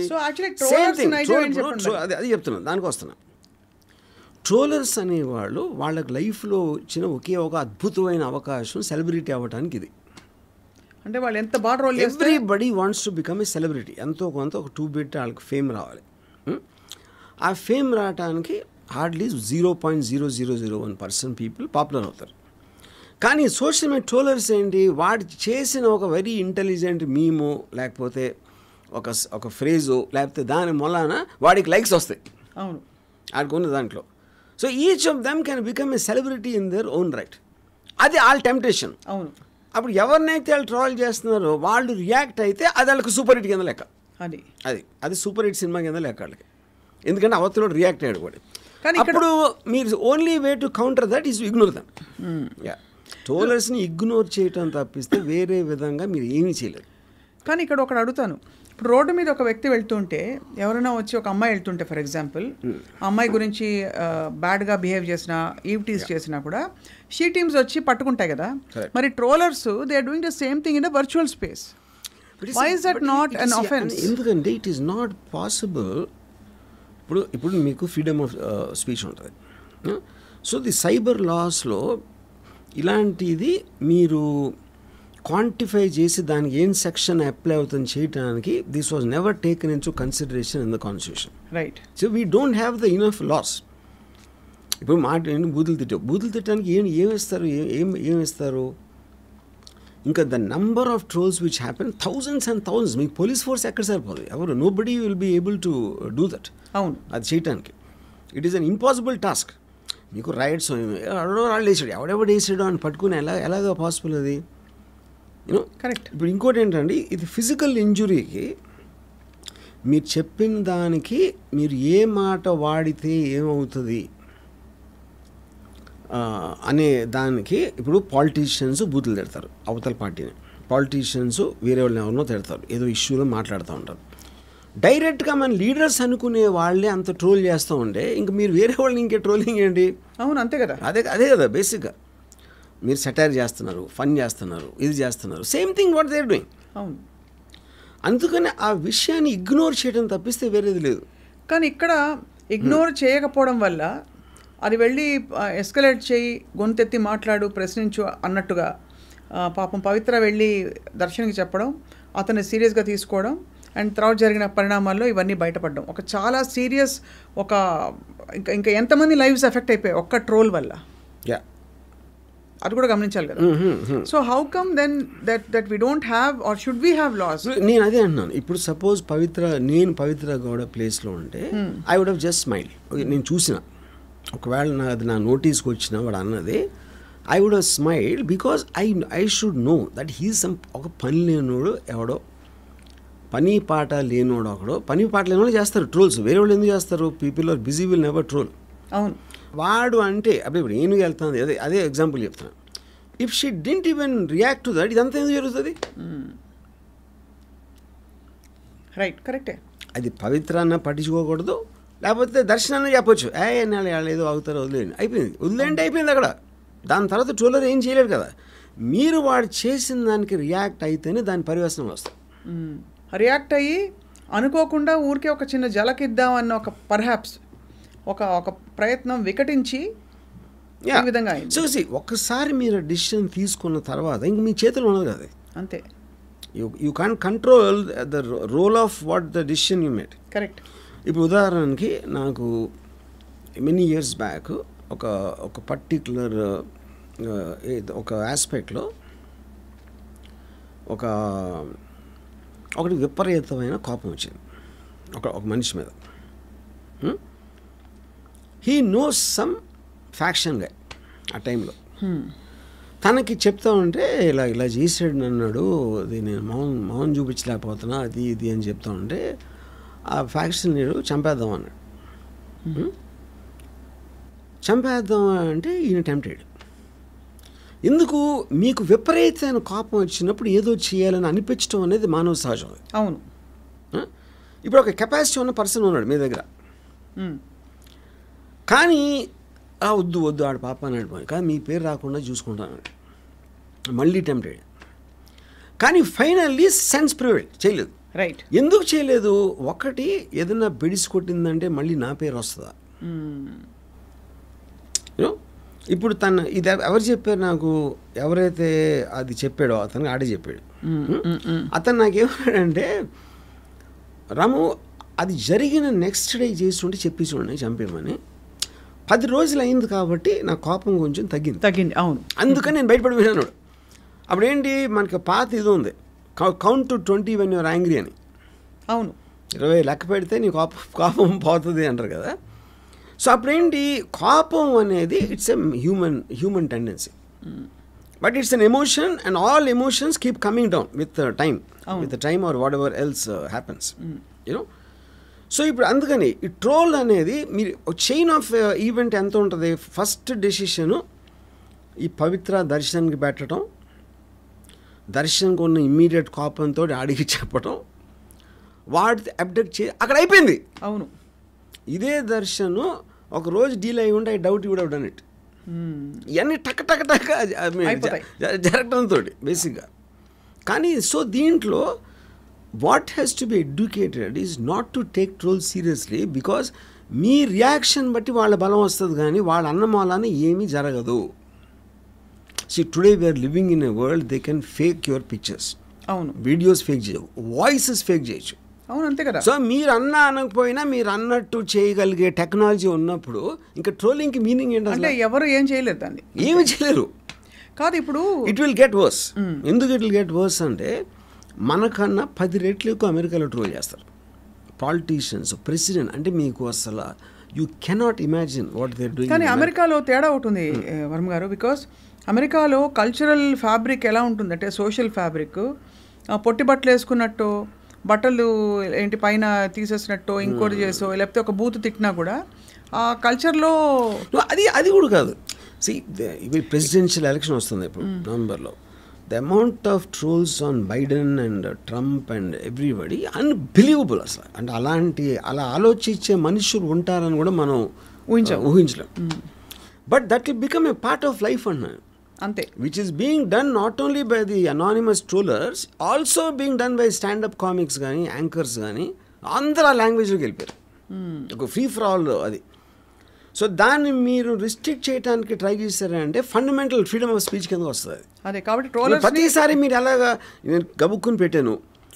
So actually same thing అది చెప్తున్నాను, దానికి వస్తున్నా. ట్రోలర్స్ అనేవాళ్ళు వాళ్ళకి లైఫ్లో వచ్చిన ఒకే ఒక అద్భుతమైన అవకాశం సెలబ్రిటీ అవ్వడానికి ఇది. అంటే వాళ్ళు ఎంత బాగా రోల్ చేస్తారు. Everybody wants to become a celebrity. ఎంతో కొంత ఒక 2 బిట్ వాళ్ళకి ఫేమ్ రావాలి. ఆ ఫేమ్ రావడానికి హార్డ్లీ 0.0001% పీపుల్ పాపులర్ అవుతారు. కానీ సోషల్ మీడియా ట్రోలర్స్ ఏంటి, వాడు చేసిన ఒక వెరీ ఇంటెలిజెంట్ మీమో లేకపోతే ఒక ఫ్రేజో లేకపోతే దాని మూలాన వాడికి లైక్స్ వస్తాయి. అవును, ఆడుకున్న దాంట్లో. So each of them can become a celebrity in their own right. అది వాళ్ళ టెంప్టేషన్. అవును, అప్పుడు ఎవరినైతే వాళ్ళు ట్రోల్ చేస్తున్నారో వాళ్ళు రియాక్ట్ అయితే అది వాళ్ళకి సూపర్ హిట్ కింద లెక్క. అది సూపర్ హిట్ సినిమా కింద లెక్క వాళ్ళకి. ఎందుకంటే అవతల రియాక్ట్ అయ్యాడు కూడా. అప్పుడు మీరు only way to counter that is ignore them. ట్రోలర్స్ని ఇగ్నోర్ చేయటం తప్పిస్తే వేరే విధంగా మీరు ఏమీ చేయలేరు. కానీ ఇక్కడ ఒకటి అడుగుతాను, ఇప్పుడు రోడ్డు మీద ఒక వ్యక్తి వెళ్తుంటే ఎవరైనా వచ్చి ఒక అమ్మాయి వెళ్తుంటే ఫర్ ఎగ్జాంపుల్ ఆ అమ్మాయి గురించి బ్యాడ్గా బిహేవ్ చేసినా ఈవ్టీస్ చేసినా కూడా షీ టీమ్స్ వచ్చి పట్టుకుంటాయి కదా. మరి trollers they are doing the same thing in the virtual space. Why is that not an offence? ఎందుకంటే ఇట్ ఈస్ నాట్ పాసిబుల్. ఇప్పుడు మీకు ఫ్రీడమ్ ఆఫ్ స్పీచ్ ఉంటుంది. సో ది సైబర్ లాస్లో ఇలాంటిది మీరు క్వాంటిఫై చేసి దానికి ఏం సెక్షన్ అప్లై అవుతుంది చేయడానికి this was never taken in to consideration in the constitution. Right. So we don't have the enough laws. ఇప్పుడు బూతులు తిట్టడానికి ఏమిస్తారు, ఏమిస్తారు? ఇంకా the number of trolls which happen thousands and thousands. మీకు పోలీస్ ఫోర్స్ ఎక్కడ సరిపోదు, ఎవరు nobody will be able to do that. అవును, అది చేయటానికి it is an impossible task. మీకు రైట్స్ వాళ్ళు వేసాడు, ఎవడెవడు వేసాడు అని పట్టుకుని ఎలాగ పాసిబుల్ అది? You know correct. ఇప్పుడు ఇంకోటి ఏంటండి, ఇది ఫిజికల్ ఇంజురీకి మీరు చెప్పిన దానికి మీరు ఏ మాట వాడితే ఏమవుతుంది అనే దానికి. ఇప్పుడు పాలిటీషియన్స్ బూతులు తిడతారు అవతల పార్టీని, పాలిటీషియన్స్ వేరే వాళ్ళని ఎవరినో తిడతారు, ఏదో ఇష్యూలో మాట్లాడుతూ ఉంటారు. డైరెక్ట్గా మన లీడర్స్ అనుకునే వాళ్ళే అంత ట్రోల్ చేస్తూ ఉంటే ఇంక మీరు వేరే వాళ్ళని ఇంకే ట్రోలింగ్ ఏంటి? అవును, అంతే కదా. అదే కదా బేసిక్గా. మీరు సెటైర్ చేస్తున్నారు, ఫన్ చేస్తున్నారు, ఇది చేస్తున్నారు, same thing what they are doing. అవును, అందుకని ఆ విషయాన్ని ఇగ్నోర్ చేయడం తప్పిస్తే వేరేది లేదు. కానీ ఇక్కడ ఇగ్నోర్ చేయకపోవడం వల్ల అది వెళ్ళి ఎస్కలేట్ చేయి, గొంతెత్తి మాట్లాడు, ప్రశ్నించు అన్నట్టుగా పాపం పవిత్ర వెళ్ళి దర్శన్కి చెప్పడం, అతన్ని సీరియస్గా తీసుకోవడం, అండ్ తర్వాత జరిగిన పరిణామాల్లో ఇవన్నీ బయటపడడం ఒక చాలా సీరియస్ ఇంకా ఎంతమంది లైవ్స్ ఎఫెక్ట్ అయిపోయాయి ఒక్క ట్రోల్ వల్ల. అది కూడా గమనించాలి కదా. So how come then that we don't have or should we have laws? నేను అదే అంటున్నాను. ఇప్పుడు సపోజ్ నేను పవిత్ర గౌడ ప్లేస్లో ఉంటే I would have just smile. నేను చూసిన ఒకవేళ అది నా నోటీస్కి వచ్చిన వాడు అన్నది I would have smile because I should know that he's ఒక పని లేనోడు ఎవడో, పని పాట లేనోడు ఒకడో. పని పాట లేనోడు చేస్తారు ట్రోల్స్, వేరే వాళ్ళు ఎందుకు చేస్తారు? People are busy will never troll. అవును, వాడు అంటే అప్పుడు ఇప్పుడు నేను వెళ్తాను, అదే ఎగ్జాంపుల్ చెప్తాను. If she didn't even react to that, ఇదంతా ఎందుకు జరుగుతుంది? రైట్, కరెక్టే. అది పవిత్రాన్న పట్టించుకోకూడదు, లేకపోతే దర్శనాన్ని చెప్పొచ్చు, వాళ్ళు ఏదో అవుతారో వదిలేయండి, అయిపోయింది. వదిలేంటే అయిపోయింది అక్కడ. దాని తర్వాత ట్రోలర్ ఏం చేయలేడు కదా. మీరు వాడు చేసిన దానికి రియాక్ట్ అయితేనే దాని పరివేశనం వస్తుంది. రియాక్ట్ అయ్యి అనుకోకుండా ఊరికే ఒక చిన్న జలకిద్దామన్న ఒక పర్హాప్స్ ఒక ప్రయత్నం వికటించి ఈ విధంగా చూసి ఒక్కసారి మీరు డిసిషన్ తీసుకున్న తర్వాత ఇంక మీ చేతులు ఉన్నది కదా, అంతే. You can control the role of what the decision you made. Correct. ఇప్పుడు ఉదాహరణకి నాకు మెనీ ఇయర్స్ బ్యాక్ ఒక పర్టిక్యులర్ ఒక ఆస్పెక్ట్లో ఒకటి విపరీతమైన కోపం వచ్చింది ఒక మనిషి మీద. హీ నోస్ సమ్ ఫ్యాక్షన్ గా ఆ టైంలో. తనకి చెప్తా ఉంటే ఇలా చేసాడు అన్నాడు, అది నేను మౌన్ చూపించలేకపోతున్నా, అది ఇది అని చెప్తా ఉంటే ఆ ఫ్యాక్షన్ లీడర్ చంపేద్దాం అన్నాడు. చంపేద్దాం అంటే ఈయన టెంప్టెడ్. ఎందుకు? మీకు విపరీతమైన కోపం వచ్చినప్పుడు ఏదో చేయాలని అనిపించడం అనేది మానవ సహజం. అవును. ఇప్పుడు ఒక కెపాసిటీ ఉన్న పర్సన్ ఉన్నాడు మీ దగ్గర, కానీ వద్దు ఆడు పాప అన్నాడు, కానీ మీ పేరు రాకుండా చూసుకుంటాను, మళ్ళీ టెంప్టెడ్. కానీ ఫైనల్లీ సెన్స్ ప్రివైల్ చేయలేదు. రైట్. ఎందుకు చేయలేదు? ఒకటి, ఏదైనా బెడిసి కొట్టిందంటే మళ్ళీ నా పేరు వస్తుందా? యూనో, ఇప్పుడు ఇది ఎవరు చెప్పారు నాకు? ఎవరైతే అది చెప్పాడో అతను ఆడే చెప్పాడు. అతను నాకేమన్నాడంటే, రాము అది జరిగిన నెక్స్ట్ డే చేస్తుంటే చెప్పి చూడండి చంపేమని. 10 రోజులు అయింది కాబట్టి నా కోపం కొంచెం తగ్గింది. అవును, అందుకని నేను బయటపడిపోయినాడు. అప్పుడు ఏంటి, మనకి పాత ఇది ఉంది, count to 20 when you're angry అని. అవును, 20 లెక్క పెడితే నీ కోపం పోతుంది అంటారు కదా. సో అప్పుడేంటి, కోపం అనేది it's a human tendency, but it's an emotion and all emotions keep coming down with time or whatever else happens, you know. So ఇప్పుడు అందుకని ఈ ట్రోల్ అనేది మీరు చైన్ ఆఫ్ ఈవెంట్ ఎంత ఉంటుంది. ఫస్ట్ డెసిషను ఈ పవిత్ర దర్శనానికి పెట్టడం, దర్శనంకి ఉన్న ఇమ్మీడియట్ కోపంతో ఆడికి చెప్పడం, వాడి అబ్డక్ట్ అక్కడ అయిపోయింది. అవును, ఇదే దర్శనం ఒక రోజు డీల్ అయి ఉంటే I doubt would have done it. ఇవన్నీ టక్ జరగడంతో బేసిక్గా. కానీ సో దీంట్లో what has to be educated is not to take troll seriously, because మీ రియాక్షన్ బట్టి వాళ్ళ బలం వస్తుంది, కానీ వాళ్ళ అన్నమాలని ఏమీ జరగదు. See, today we are living in a world they can fake your pictures. అవును, వీడియోస్ ఫేక్ చేయవు, వాయిసెస్ ఫేక్ చేయొచ్చు. అవును, అంతే కదా. సో మీరు అనకపోయినా మీరు అన్నట్టు చేయగలిగే టెక్నాలజీ ఉన్నప్పుడు ఇంకా ట్రోలింగ్కి మీనింగ్ ఏంటంటే ఎవరు ఏం చేయలేరు, దాన్ని ఏమి చేయలేరు. కాదు, ఇప్పుడు ఇట్ విల్ గెట్ వర్స్. ఎందుకు ఇట్ విల్ గెట్ వర్స్ అంటే, మనకన్నా 10 రెట్లు ఎక్కువ అమెరికాలో ట్రోల్ చేస్తారు పాలిటీషియన్స్, ప్రెసిడెంట్. అంటే మీకు అసలు you cannot imagine what they doing. కానీ అమెరికాలో తేడా ఉంటుంది వర్మ గారు, బికాస్ అమెరికాలో కల్చరల్ ఫ్యాబ్రిక్ ఎలా ఉంటుందంటే, సోషల్ ఫ్యాబ్రిక్, పొట్టి బట్టలు వేసుకున్నట్టు, బట్టలు ఏంటి పైన తీసేసినట్టు, ఇంకోటి చేసో, లేకపోతే ఒక బూతు తిట్టినా కూడా ఆ కల్చర్లో అది కూడా కాదు. సి, ఇవి ప్రెసిడెన్షియల్ ఎలక్షన్ వస్తుంది ఇప్పుడు నవంబర్లో. The amount of trolls on Biden and Trump and everybody unbelievable అసలు. అంటే అలా ఆలోచించే మనుషులు ఉంటారని కూడా మనం ఊహించలేం. But that will become a part of life అన్నాను, అంతే. Which is being done not only by the anonymous trollers, also being done by stand up comics కానీ యాంకర్స్ కానీ. అందరూ ఆ లాంగ్వేజ్లోకి వెళ్ళిపోయారు, ఒక ఫ్రీ ఫర్ ఆల్ అది. సో దాన్ని మీరు రిస్ట్రిక్ట్ చేయడానికి ట్రై చేశారంటే ఫండమెంటల్ ఫ్రీడమ్ ఆఫ్ స్పీచ్ కింద వస్తుంది అదే. కాబట్టి ప్రతిసారి మీరు ఎలాగా, నేను గబుక్కుని పెట్టాను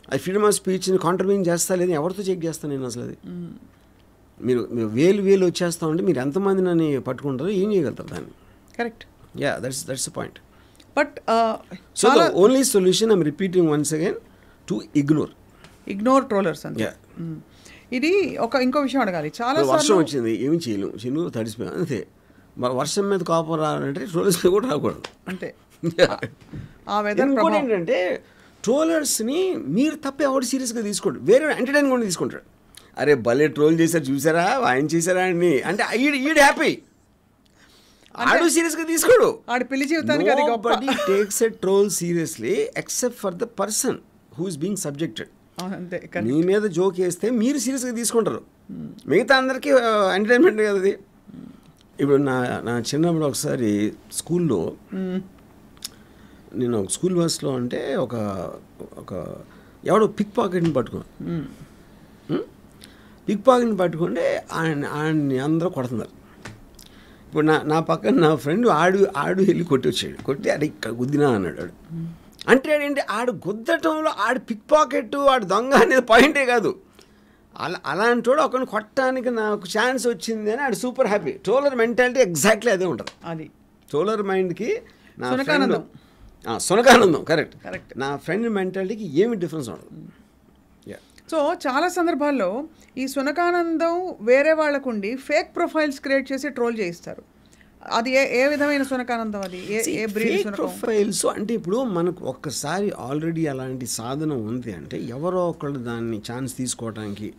అది ఫ్రీడమ్ ఆఫ్ స్పీచ్ని కాంట్రబ్యూన్ చేస్తా లేదని ఎవరితో చెక్ చేస్తాను నేను అసలు? అది మీరు వేలు వచ్చేస్తా ఉంటే మీరు ఎంతమంది నన్ను పట్టుకుంటారో ఏం చేయగలుగుతారు దాన్ని? Correct. Yeah, that's the point. But so the only solution I'm repeating once again to ignore trollers అంతే. ఇది ఇంకో విషయం అడగాలి. చాలా వర్షం వచ్చింది, ఏమి చేయలేము, చిన్న తడిసిపోయాం అంతే. వర్షం మీద కోపం రావాలంటే ట్రోలర్స్ మీద కూడా రాకూడదు అంతే. ఆ వెదర్ ఏంటంటే ట్రోలర్స్ని మీరు తప్ప ఎవరు సీరియస్గా తీసుకోండి, వేరే ఎంటర్టైన్ కూడా తీసుకుంటాడు. అరే భలే ట్రోల్ చేశారు చూసారా, ఆయన చేశారా అని అంటే ఈడు హ్యాపీ, ఆడు సీరియస్గా తీసుకోడు. ఆడు పెళ్లి జీవితానికి అది గొప్ప. Nobody takes a troll seriously except for the person who is being subjected. మీ మీద జోక్ వేస్తే మీరు సీరియస్గా తీసుకుంటారు, మిగతా అందరికీ ఎంటర్టైన్మెంట్ కదా అది. ఇప్పుడు నా చిన్నప్పుడు ఒకసారి స్కూల్లో, నేను ఒక స్కూల్ బస్లో అంటే ఒక ఎవడో పిక్ పాకెట్ని పట్టుకుంటే ఆయన్ని అందరూ కొడుతున్నారు. ఇప్పుడు నా పక్కన నా ఫ్రెండ్ ఆడు వెళ్ళి కొట్టి అది గుద్దినా అన్నాడు. అంటే ఏంటి, ఆడు గుద్దటంలో ఆడు పిక్ పాకెట్ ఆడు దొంగ అనేది పాయింటే కాదు. అలాంటి వాడు ఒకరిని కొట్టడానికి నాకు ఛాన్స్ వచ్చింది అని ఆడు super happy. Troller mentality exactly అదే ఉంటుంది. అది ట్రోలర్ మైండ్కి నా సునకానందం కరెక్ట్. నా ఫ్రెండ్ మెంటాలిటీకి ఏమి డిఫరెన్స్ ఉండదు. సో చాలా సందర్భాల్లో ఈ సునకానందం వేరే వాళ్ళకుండి ఫేక్ ప్రొఫైల్స్ క్రియేట్ చేసి ట్రోల్ చేయిస్తారు. అది ఏ విధమైన సునకానందం? అది ఏ బ్రీడ్ ప్రొఫైల్స్ అంటే, ఇప్పుడు మనకు ఒక్కసారి ఆల్రెడీ అలాంటి సాధన ఉంది అంటే ఎవరో ఒకళ్ళు దాన్ని ఛాన్స్ తీసుకోవడానికి,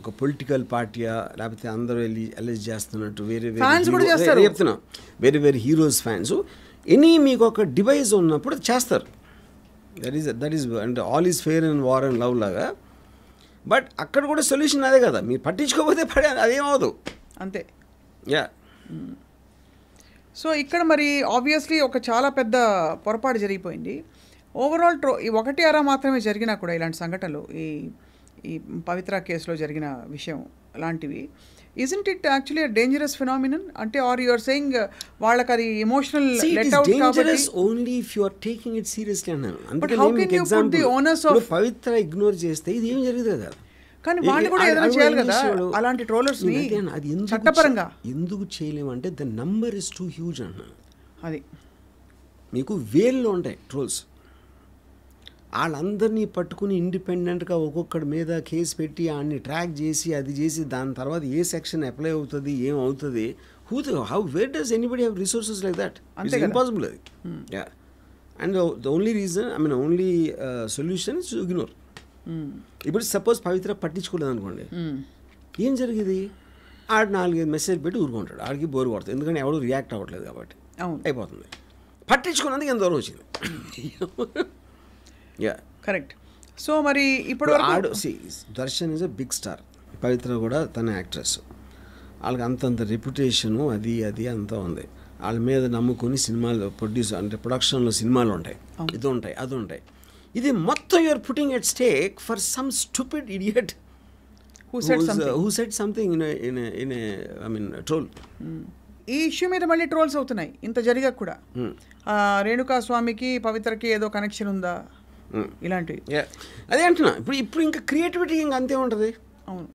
ఒక పొలిటికల్ పార్టీయా లేకపోతే అందరూ వెళ్ళి అలెజ్ చేస్తున్నట్టు వేరే చెప్తున్నా వేరే హీరోస్ ఫ్యాన్స్ మీకు ఒక డివైస్ ఉన్నప్పుడు చేస్తారు. దట్ ఈస్ అంటే all is fair and war and love లాగా. బట్ అక్కడ కూడా సొల్యూషన్ అదే కదా, మీరు పట్టించుకోకపోతే అదేమవదు అంతే. యా. సో ఇక్కడ మరి ఆబ్వియస్లీ ఒక చాలా పెద్ద పొరపాటు జరిగిపోయింది. ఓవరాల్ ఒకటి అరా మాత్రమే జరిగినా కూడా ఇలాంటి సంఘటనలు ఈ ఈ పవిత్ర కేసులో జరిగిన విషయం లాంటివి, isn't it actually a dangerous phenomenon? అంటే ఆర్ యు ఆర్ సేయింగ్ వాళ్ళకి అది ఎమోషనల్ లెట్ అవుట్ కాబట్టి only if you are taking it seriously అన్నాను. But how can you put the onus of Pavitra ignore చేస్తే ఇది ఏం జరుగుతుంది కదా. కానీ వాళ్ళు కూడా ఏదైనా చేయాలి కదా అలాంటి ట్రోలర్స్ ని అది చట్టపరంగా. ఎందుకు చేయలేమంటే the number is too huge అన్నాను. అది మీకు వేల్లో ఉంటాయి ట్రోల్స్. వాళ్ళందరినీ పట్టుకుని ఇండిపెండెంట్గా ఒక్కొక్కడి మీద కేసు పెట్టి ఆయన్ని ట్రాక్ చేసి అది చేసి దాని తర్వాత ఏ సెక్షన్ అప్లై అవుతుంది ఏం అవుతుంది, where does anybody have resources like that? It's impossible అది. Yeah, and the only reason only solution is ignore. ఇప్పుడు సపోజ్ పవిత్ర పట్టించుకోలేదు అనుకోండి, ఏం జరిగేది? ఆడు 4-5 మెసేజ్ పెట్టి ఊరుకుంటాడు, ఆడికి బోర్ కొడుతుంది, ఎందుకంటే ఎవరు రియాక్ట్ అవ్వట్లేదు కాబట్టి అయిపోతుంది. పట్టించుకున్నందుకు ఎంత దూరం వచ్చింది. Yeah, correct. సో మరి ఇప్పుడు Darshan is a big star, Pavithra కూడా తన యాక్ట్రెస్, వాళ్ళకి అంతంత రెప్యుటేషను అది అది అంతా ఉంది. వాళ్ళ మీద నమ్ముకుని సినిమాలు ప్రొడక్షన్లో సినిమాలు ఉంటాయి, ఇది ఉంటాయి అది ఉంటాయి. ఇది మొత్తం you're putting at stake for some stupid idiot who said something in a troll. ఈ ఇష్యూ మీద మళ్ళీ ట్రోల్స్ అవుతున్నాయి ఇంత జరిగా కూడా. రేణుకా స్వామికి పవిత్రకి ఏదో కనెక్షన్ ఉందా ఇలాంటివి. అదే అంటున్నా. ఇప్పుడు ఇంకా క్రియేటివిటీ ఇంకా అంతే ఉంటుంది. అవును.